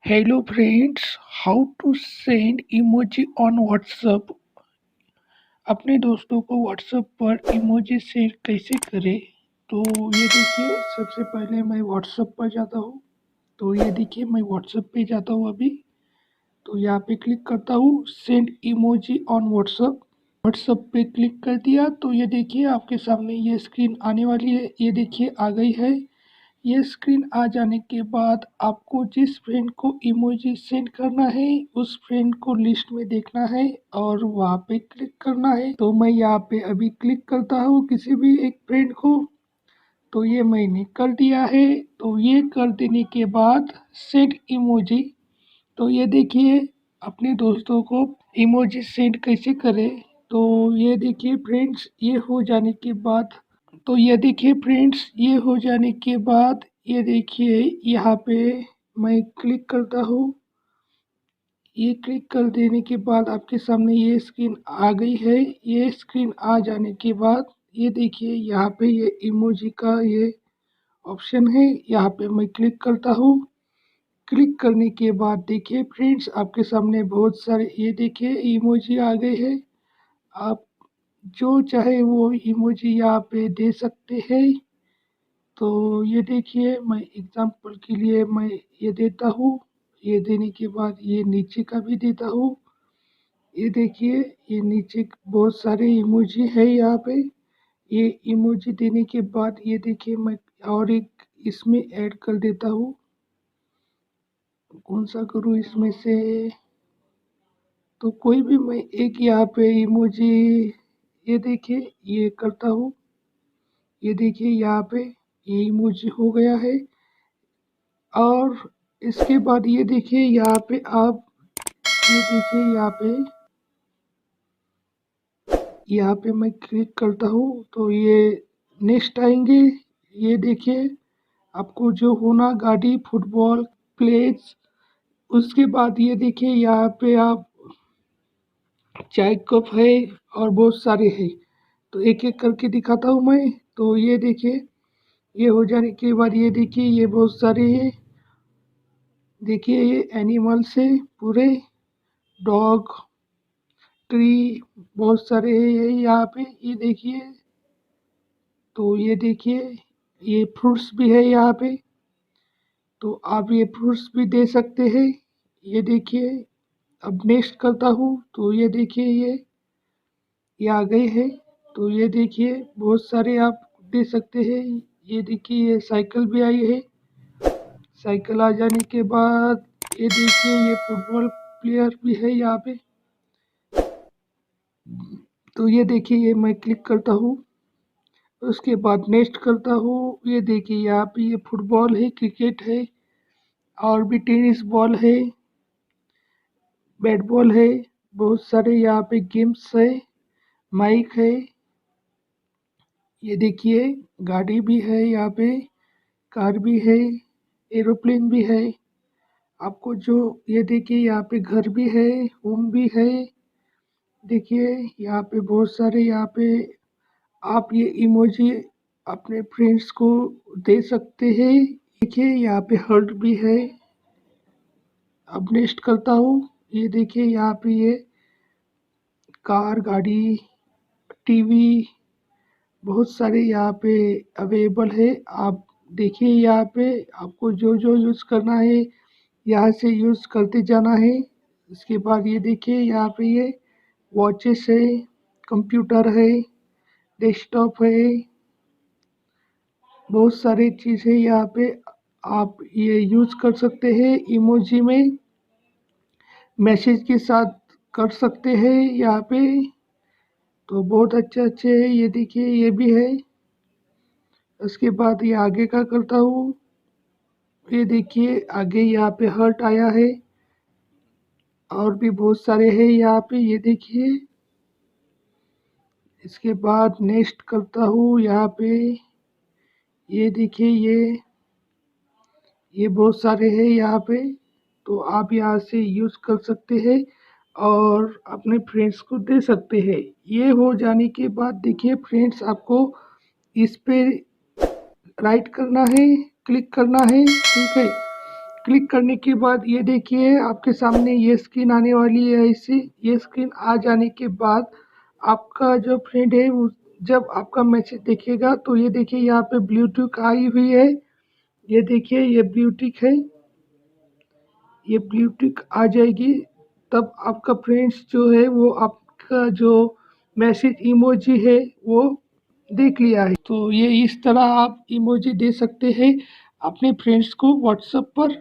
Hello friends, how to send emoji on WhatsApp? अपने दोस्तों को WhatsApp पर इमोजी सेंड कैसे करें? तो ये देखिए, सबसे पहले मैं WhatsApp पर जाता हूँ। तो ये देखिए, मैं WhatsApp पे जाता हूँ अभी। तो यहाँ पे क्लिक करता हूँ send emoji on WhatsApp। WhatsApp पे क्लिक कर दिया तो ये देखिए आपके सामने ये स्क्रीन आने वाली है। ये देखिए आ गई है। ये स्क्रीन आ जाने के बाद आपको जिस फ्रेंड को इमोजी सेंड करना है उस फ्रेंड को लिस्ट में देखना है और वहाँ पे क्लिक करना है। तो मैं यहाँ पे अभी क्लिक करता हूँ किसी भी एक फ्रेंड को। तो ये मैंने कर दिया है। तो ये कर देने के बाद सेंड इमोजी। तो ये देखिए अपने दोस्तों को इमोजी सेंड कैसे करें। तो ये देखिए फ्रेंड्स, ये हो जाने के बाद ये देखिए यहाँ पे मैं क्लिक करता हूँ। ये क्लिक कर देने के बाद आपके सामने ये स्क्रीन आ गई है। ये स्क्रीन आ जाने के बाद ये देखिए यहाँ पे ये इमोजी का ये ऑप्शन है। यहाँ पे मैं क्लिक करता हूँ। क्लिक करने के बाद देखिए फ्रेंड्स, आपके सामने बहुत सारे ये देखिए इमोजी आ गए हैं। आप जो चाहे वो इमोजी यहाँ पे दे सकते हैं। तो ये देखिए मैं एग्जांपल के लिए मैं ये देता हूँ। ये देने के बाद ये नीचे का भी देता हूँ। ये देखिए ये नीचे बहुत सारे इमोजी है यहाँ पे। ये इमोजी देने के बाद ये देखिए मैं और एक इसमें ऐड कर देता हूँ। कौन सा करूँ इसमें से? तो कोई भी मैं एक यहाँ पे इमोजी ये देखिए ये करता हूँ। ये देखिए यहाँ पे ये इमोजी हो गया है। और इसके बाद ये देखिए यहाँ पे आप ये देखिए यहाँ पे मैं क्लिक करता हूँ तो ये नेक्स्ट आएंगे। ये देखिए आपको जो होना गाड़ी फुटबॉल प्लेज। उसके बाद ये देखिए यहाँ पे आप चाय कप है और बहुत सारे हैं। तो एक एक करके दिखाता हूँ मैं। तो ये देखिए ये हो जाने के बाद ये देखिए ये बहुत सारे हैं। देखिए ये एनिमल्स है पूरे, डॉग, ट्री, बहुत सारे है यहाँ पे। ये देखिए तो ये देखिए ये फ्रूट्स भी है यहाँ पे। तो आप ये फ्रूट्स भी दे सकते हैं। ये देखिए अब नेक्स्ट करता हूँ तो ये देखिए ये आ गए हैं। तो ये देखिए बहुत सारे आप दे सकते हैं। ये देखिए ये साइकिल भी आई है। साइकिल आ जाने के बाद ये देखिए ये फुटबॉल प्लेयर भी है यहाँ पे। तो ये देखिए ये मैं क्लिक करता हूँ। उसके बाद नेक्स्ट करता हूँ। ये देखिए यहाँ पे ये फुटबॉल है, क्रिकेट है और भी टेनिस बॉल है, बैट बॉल है, बहुत सारे यहाँ पे गेम्स है, माइक है। ये देखिए गाड़ी भी है यहाँ पे, कार भी है, एरोप्लेन भी है। आपको जो ये देखिए यहाँ पे घर भी है, होम भी है। देखिए यहाँ पे बहुत सारे यहाँ पे आप ये इमोजी अपने फ्रेंड्स को दे सकते हैं। देखिए यहाँ पे हर्ट भी है। अब नेक्स्ट करता हूँ। ये देखिए यहाँ पे ये कार, गाड़ी, टीवी, बहुत सारे यहाँ पे अवेलेबल है। आप देखिए यहाँ पे आपको जो जो यूज़ करना है यहाँ से यूज़ करते जाना है। इसके बाद ये देखिए यहाँ पे ये वॉचेस है, कंप्यूटर है, डेस्कटॉप है, बहुत सारी चीज़ें यहाँ पे आप ये यूज़ कर सकते हैं। इमोजी में मैसेज के साथ कर सकते हैं यहाँ पे। तो बहुत अच्छे अच्छे है। ये देखिए ये भी है। उसके बाद ये आगे का करता हूँ। ये देखिए आगे यहाँ पे हर्ट आया है और भी बहुत सारे हैं यहाँ पे। ये देखिए इसके बाद नेक्स्ट करता हूँ यहाँ पे। ये देखिए ये बहुत सारे हैं यहाँ पे। तो आप यहाँ से यूज़ कर सकते हैं और अपने फ्रेंड्स को दे सकते हैं। ये हो जाने के बाद देखिए फ्रेंड्स, आपको इस पे राइट करना है, क्लिक करना है। ठीक है, क्लिक करने के बाद ये देखिए आपके सामने ये स्क्रीन आने वाली है। ऐसी ये स्क्रीन आ जाने के बाद आपका जो फ्रेंड है वो जब आपका मैसेज देखेगा तो ये देखिए यहाँ पे ब्लूटूथ आई हुई है। ये देखिए ये ब्लूटूथ है, ये ब्लूटूथ आ जाएगी तब आपका फ्रेंड्स जो है वो आपका जो मैसेज इमोजी है वो देख लिया है। तो ये इस तरह आप इमोजी दे सकते हैं अपने फ्रेंड्स को व्हाट्सएप पर।